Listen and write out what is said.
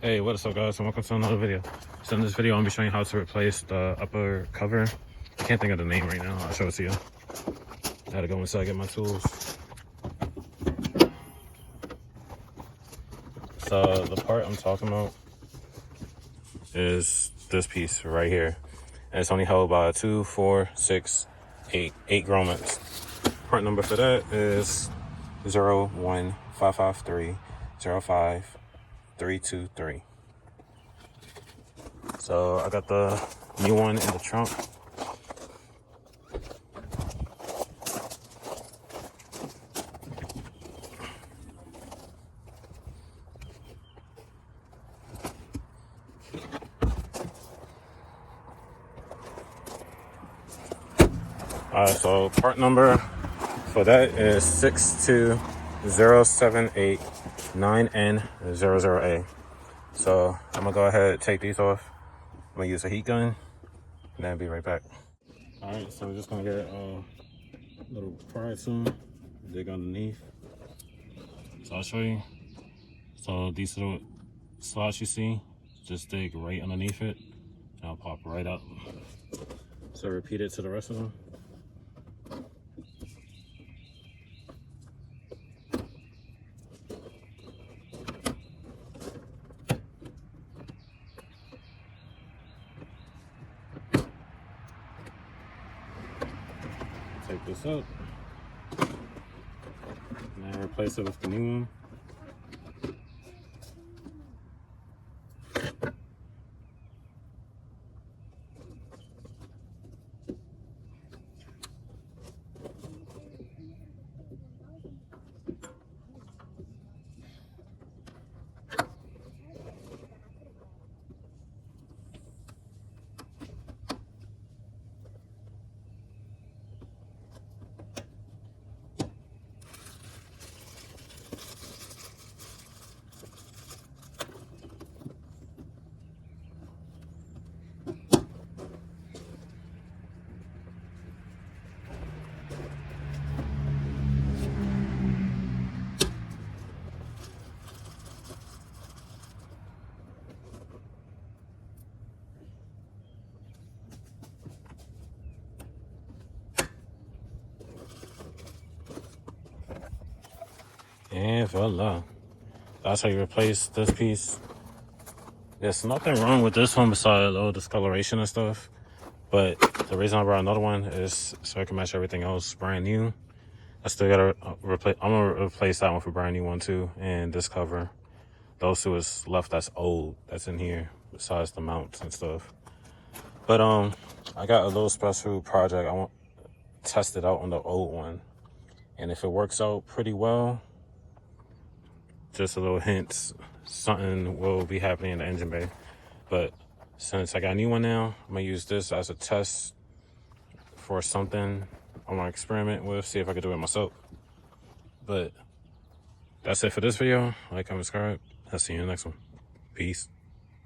Hey, what is up guys, and welcome to another video. So in this video, I'm gonna be showing you how to replace the upper cover. I can't think of the name right now. I'll show it to you. I gotta go inside and get my tools. So the part I'm talking about is this piece right here. And it's only held by 2, 4, 6, 8 grommets. Part number for that is 01553 05323. So I got the new one in the trunk. Alright, so part number for that is 62078-9N00A. So I'm gonna go ahead and take these off. I'm gonna use a heat gun and then I'll be right back. Alright, so we're just gonna get a little pry tool, dig underneath. So I'll show you. So these little slots you see, just dig right underneath it and I'll pop right up. So repeat it to the rest of them. Take this up and then replace it with the new one. And voila, that's how you replace this piece. There's nothing wrong with this one besides all discoloration and stuff, but the reason I brought another one is so I can match everything else brand new. I still gotta replace. I'm gonna replace that one for brand new one too, and this cover. Those two is left that's old, that's in here, besides the mounts and stuff. But I got a little special project I want to test it out on the old one, and if it works out pretty well, just a little hint, something will be happening in the engine bay. But since I got a new one now, I'm gonna use this as a test for something I want to experiment with, see if I can do it myself. But that's it for this video. Like, comment, subscribe. I'll see you in the next one. Peace.